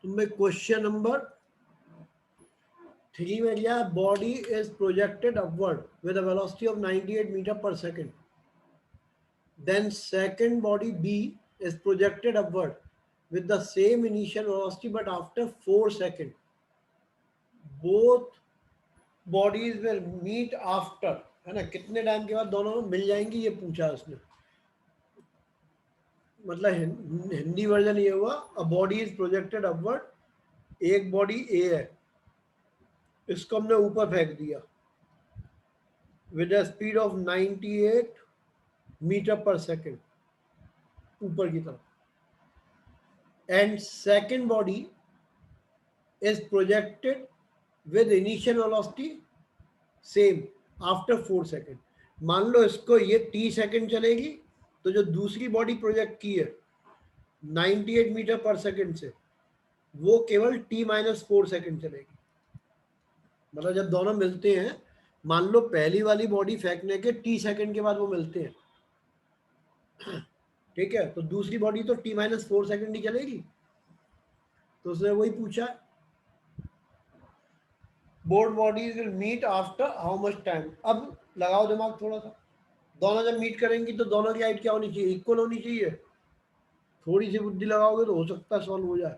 तुम्हें क्वेश्चन नंबर 3 में लिया, body is projected upward with a velocity of 98 metre per second, then second body B is projected upward with the same initial velocity but after 4 seconds. Both bodies will meet after, है ना, कितने टाइम के बाद दोनों मिल जाएंगी, ये पूछा उसने। मतलब हिंदी वर्जन ये हुआ, a body is projected upward, एक बॉडी ए है, इसको हमने ऊपर फेंक दिया with a speed of 98 metre per second ऊपर की तरफ, and second body is projected with initial velocity same after 4 second. मान लो इसको ये t सेकेंड चलेगी, तो जो दूसरी बॉडी प्रोजेक्ट की है 98 मीटर पर सेकेंड से, वो केवल t-4 सेकेंड चलेगी। मतलब जब दोनों मिलते हैं, मान लो पहली वाली बॉडी फेंकने के t सेकेंड के बाद वो मिलते हैं, ठीक है, तो दूसरी बॉडी तो t-4 सेकेंड ही चलेगी। तो उसने वही पूछा, both bodies will meet after how much time. अब लगाओ दिमाग थोड़ा सा, दोनों जब मीट करेंगी तो दोनों की हाइट क्या होनी चाहिए, इक्वल होनी चाहिए। थोड़ी सी बुद्धि लगाओगे तो हो सकता है सॉल्व हो जाए।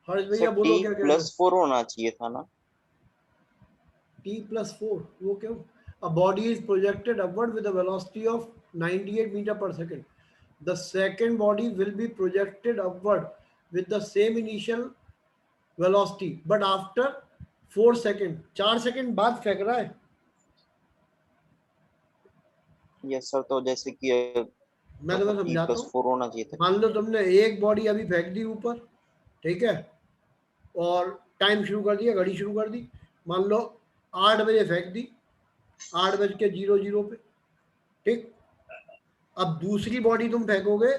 हर्ष सर भैया टी बोलो क्या कह रहे हो। प्लस 4 होना चाहिए था ना। t+4 वो क्यों? A body is projected upward with a velocity of 98 meter per second. The second body will be projected upward with the same initial velocity, but after 4 second, 4 second बाद फेंक रहा है। यस सर, तो जैसे कि मैं तुम्हें टी समझाता प्लस हूँ। 4 होना चाहिए था। मान लो तुमने एक बॉडी अभी फेंक दी ऊपर, ठीक है, और टाइम शुरू कर दिया, घड़ी शुरू कर दी। मान लो 8 बजे फेंक दी, 8:00 पे, ठीक। अब दूसरी बॉडी तुम फेंकोगे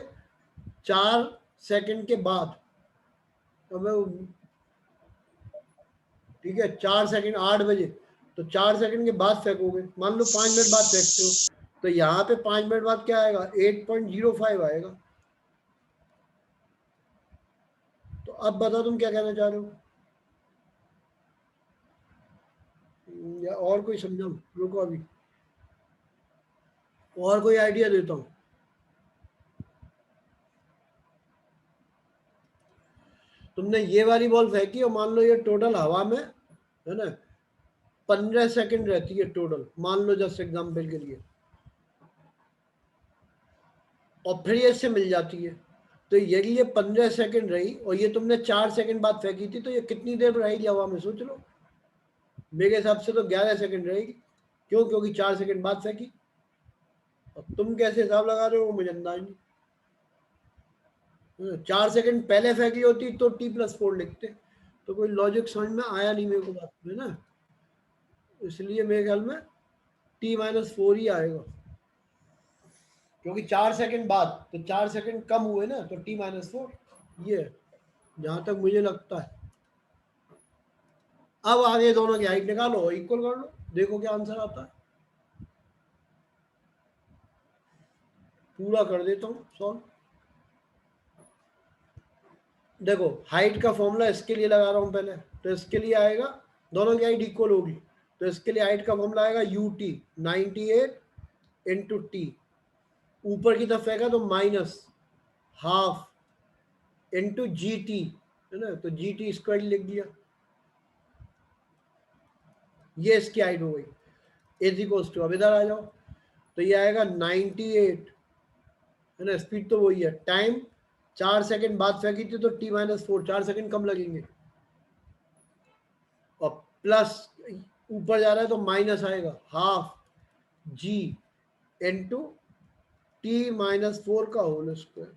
4 सेकंड के बाद, तो मैं, ठीक है, 4 सेकंड, 8 बजे, तो 4 सेकंड के बाद फेंकोगे। मान लो 5 मिनट बाद फेंकते हो, तो यहाँ पे 5 मिनट बाद क्या आएगा? 8.05 आएगा। तो अब बताओ तुम क्या कहना चाह रहे हो, या और कोई समझाऊं? रुको अभी और कोई आइडिया देता हूँ। तुमने ये वाली बॉल फेंकी और मान लो ये टोटल हवा में, है ना, 15 सेकंड रहती है टोटल, मान लो जस्ट एग्जाम्पल के लिए, और फिर ये इससे मिल जाती है। तो यदि ये 15 सेकंड रही और ये तुमने 4 सेकंड बाद फेंकी थी, तो ये कितनी देर रहेगी हवा में, सोच लो। मेरे हिसाब से तो 11 सेकंड रहेगी। क्यों? क्योंकि 4 सेकंड बाद फेंकी। और तुम कैसे हिसाब लगा रहे हो मुझे अंदाज नहीं। 4 सेकंड पहले फेंकी होती तो t+4 लिखते। तो कोई लॉजिक समझ में आया नहीं मेरे को बात में ना, इसलिए मेरे ख्याल में t-4 ही आएगा। क्योंकि 4 सेकंड बाद, तो 4 सेकंड कम हुए ना, तो t-4 ये है, जहां तक मुझे लगता है। अब आगे दोनों की हाइट निकालो, इक्वल कर लो, देखो क्या आंसर आता है। पूरा कर देता हूँ सॉल्व। देखो हाइट का फॉर्मूला इसके लिए लगा रहा हूँ पहले, तो इसके लिए आएगा, दोनों की हाइट इक्वल होगी, तो इसके लिए हाइट का फॉर्मूला आएगा ut 98 इंटू टी, ऊपर की तरफ फेंका तो -½ इंटू जी टी, है ना, तो जी टी स्क्वायर लिख दिया। ये इसकी हाइट हो गई। इज इक्वल्स टू, अब इधर आ जाओ, तो ये आएगा 98, है ना, स्पीड तो वही है, टाइम 4 सेकंड बाद फेंकी थी तो t-4, 4 सेकंड कम लगेंगे, और प्लस ऊपर जा रहा है तो माइनस आएगा ½ g इंटू t-4 का होल स्क्वायर।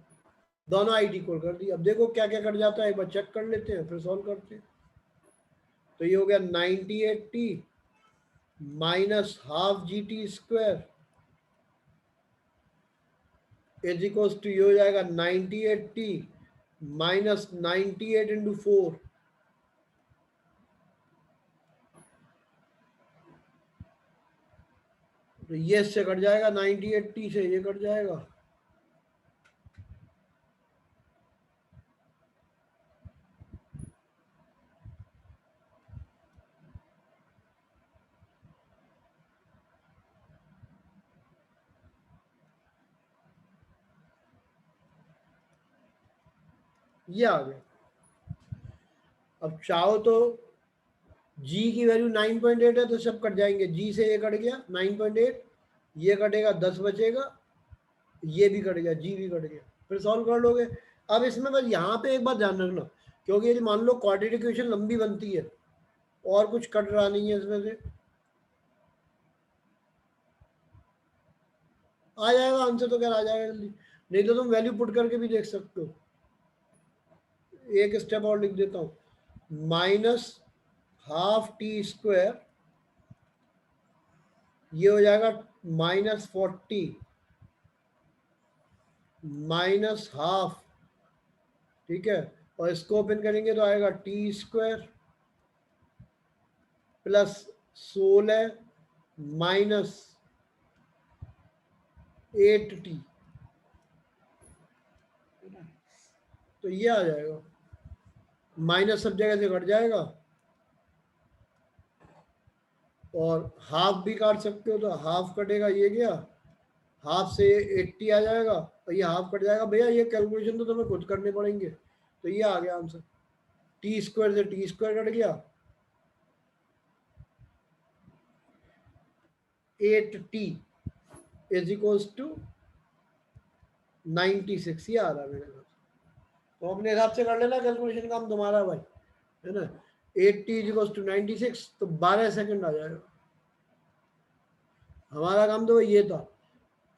दोनों हाइट इक्वल कर दी। अब देखो क्या क्या कट जाता है, एक बार चेक कर लेते हैं फिर सॉल्व करते हैं। तो ये हो गया 98t -½ gt square is equals to, ये हो जाएगा 98t -98 इंटू 4, तो ये इससे कट जाएगा, 98t से ये कट जाएगा, ये आ गया। अब चाहो तो g की वैल्यू 9.8 है तो सब कट जाएंगे, g से ये कट गया 9.8, ये कटेगा 10 बचेगा, ये भी कट गया, g भी कट गया, फिर सॉल्व कर लोगे। अब इसमें बस यहाँ पे एक बात ध्यान रखना, क्योंकि यदि मान लो क्वाड्रेटिक इक्वेशन लंबी बनती है और कुछ कट रहा नहीं है इसमें से, आ जाएगा आंसर, तो क्या आ जाएगा जल्दी, नहीं तो तुम वैल्यू पुट करके भी देख सकते हो। एक स्टेप और लिख देता हूँ, -½ t², ये हो जाएगा -40 -½ ठीक है, और इसको ओपन करेंगे तो आएगा t² +16 -8t, तो ये आ जाएगा, माइनस सब जगह से कट जाएगा, और हाफ भी काट सकते हो, तो हाफ कटेगा, ये गया, हाफ से 80 आ जाएगा और ये हाफ कट जाएगा। भैया ये कैलकुलेशन तो तुम्हें खुद करने पड़ेंगे। तो ये आ गया आंसर, टी स्क्वायर से टी स्क्वायर कट गया, 8t इज इक्वल्स टू 96। ये आ रहा है मेरे पास। तो अपने हिसाब से कर लेना कैलकुलेशन, काम तुम्हारा भाई, है ना। 8t इज इक्वल्स टू 96, तो 12 सेकंड आ जाएगा। हमारा काम तो ये था,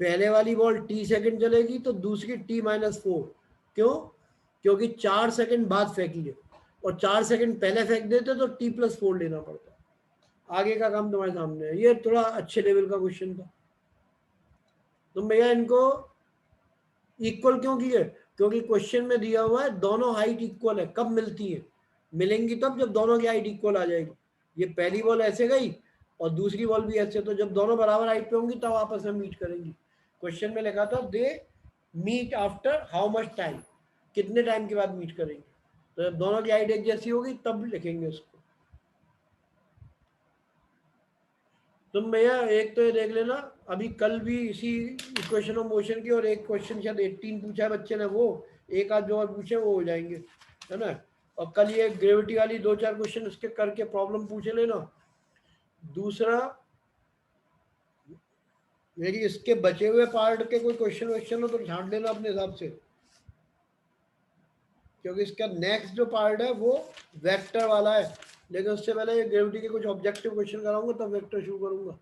पहले वाली बॉल t सेकंड चलेगी तो दूसरी t-4। क्यों? क्योंकि 4 सेकंड बाद फेंकी है और 4 सेकंड पहले फेंक देते तो t+4 लेना पड़ता। आगे का काम तुम्हारे सामने है। ये थोड़ा अच्छे लेवल का क्वेश्चन था। तुम भैया इनको इक्वल क्यों किए? क्योंकि क्वेश्चन में दिया हुआ है दोनों हाइट इक्वल है। कब मिलती है? मिलेंगी तब जब दोनों की हाइट इक्वल आ जाएगी। ये पहली बॉल ऐसे गई और दूसरी बॉल भी ऐसे, तो जब दोनों बराबर हाइट पे होंगी तब आपस में मीट करेंगी। क्वेश्चन में लिखा था they meet after how much time, कितने टाइम के बाद मीट करेंगे। तो जब दोनों की हाइट एक जैसी होगी तब लिखेंगे उसको। तुम भैया एक तो ये देख लेना, अभी कल भी इसी इक्वेशन ऑफ मोशन की और एक क्वेश्चन शायद 18 पूछा है बच्चे ने, वो एक आध जो और पूछे वो हो जाएंगे, है ना। और कल ये ग्रेविटी वाली 2-4 क्वेश्चन उसके करके प्रॉब्लम पूछे लेना। दूसरा मेरी इसके बचे हुए पार्ट के कोई क्वेश्चन हो तो छांट लेना अपने हिसाब से, क्योंकि इसका नेक्स्ट जो पार्ट है वो वेक्टर वाला है। लेकिन उससे पहले ये ग्रेविटी के कुछ ऑब्जेक्टिव क्वेश्चन कराऊंगा तब वेक्टर शुरू करूंगा।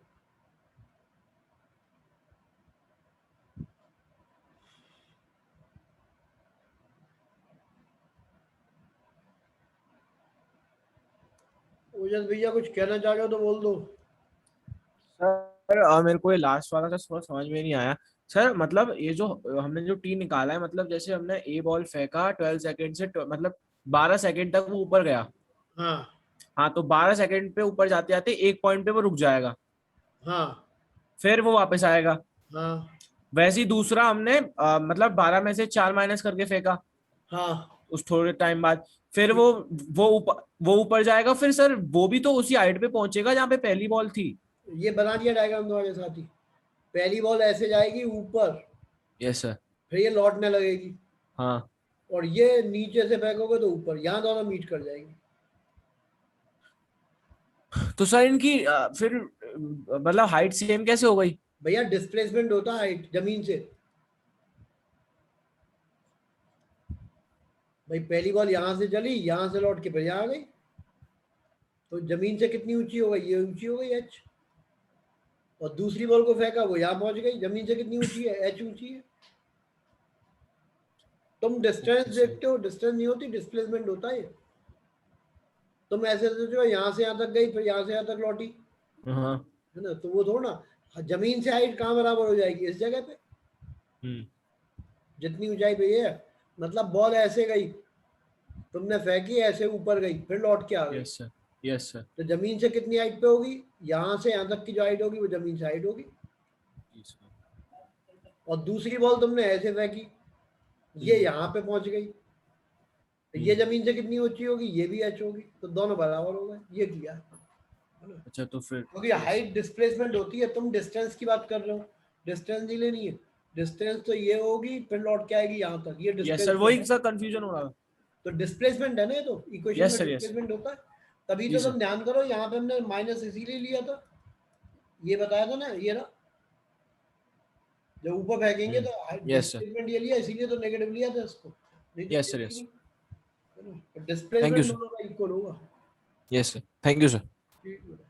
ओजस भैया कुछ कहना चाह रहे हो तो बोल दो। सर मेरे को ये लास्ट वाला का थोड़ा समझ में नहीं आया सर। मतलब ये जो हमने जो टी निकाला है, मतलब जैसे हमने ए बॉल फेंका 12 सेकंड से मतलब 12 सेकंड तक वो ऊपर गया। हाँ हाँ, तो 12 सेकंड पे ऊपर जाते जाते एक पॉइंट पे वो रुक जाएगा, हाँ फिर वो वापस आएगा। हाँ वैसे ही दूसरा हमने मतलब 12 में से 4 माइनस करके फेंका हाँ उस थोड़े टाइम बाद, फिर वो ऊपर जाएगा। फिर सर वो भी तो उसी हाइट पे पहुंचेगा जहाँ पे पहली बॉल थी। ये बना दिया डायग्राम तुम्हारे साथ ही। पहली बॉल ऐसे जाएगी ऊपर, यस सर। फिर ये लौटने लगेगी हाँ, और ये नीचे से फेंकोगे तो ऊपर, यहाँ दोनों मीट कर जाएंगे। तो सर इनकी फिर मतलब हाइट सेम कैसे हो गई? भैया डिस्प्लेसमेंट होता है हाइट जमीन से। भाई पहली बॉल यहाँ से चली, यहाँ से लौट के फिर यहाँ आ गई, तो जमीन से कितनी ऊंची हो गई? ये ऊंची हो गई h। और दूसरी बॉल को फेंका वो यहाँ पहुंच गई, जमीन से कितनी ऊंची है? h ऊंची है। तुम डिस्टेंस देखते हो, डिस्टेंस नहीं होती, डिस्प्लेसमेंट होता है। तुम ऐसे सोचो यहाँ से यहाँ तक गई फिर यहाँ से यहाँ तक लौटी, हाँ। है ना। तो वो थोड़ा ना जमीन से हाइट कहाँ बराबर हो जाएगी? इस जगह पे जितनी ऊंचाई पे ये है। मतलब बॉल ऐसे गई, तुमने फेंकी ऐसे ऊपर गई फिर लौट के आ गई, यस सर, यस सर। तो जमीन से कितनी हाइट पे होगी? यहाँ से यहाँ तक की जो हाइट होगी वो जमीन से हाइट होगी। और दूसरी बॉल तुमने ऐसे फेंकी, ये यहाँ पे पहुंच गई, तो ये जमीन से कितनी ऊंची होगी? ये भी h होगी, तो दोनों बराबर हो गए। ये किया है ना। अच्छा, तो फिर क्योंकि हाइट डिस्प्लेसमेंट होती है, तुम डिस्टेंस की बात कर रहे हो, डिस्टेंस नहीं लेनी है। डिस्टेंस तो ये होगी फिर लौट के आएगी यहाँ तक, ये यस डिस्टेंस सर, वही सर कंफ्यूजन हो रहा है। तो डिस्प्लेसमेंट है ना। ये तो इक्वेशन यस में सर, यस। डिस्प्लेसमेंट होता है। तभी जी तो सर। तुम ध्यान करो, यहाँ पे हमने माइनस इसीलिए लिया था, ये बताया था ना, ये ना जब ऊपर फेंकेंगे तो यस सर, डिस्प्लेसमेंट ये लिया, इसीलिए तो नेगेटिव लिया था इसको, नहीं तो यस सर, ये यस। नहीं। Thank displacement you sir. दोनों का इक्वल होगा। Yes sir, thank you sir. ठीक है।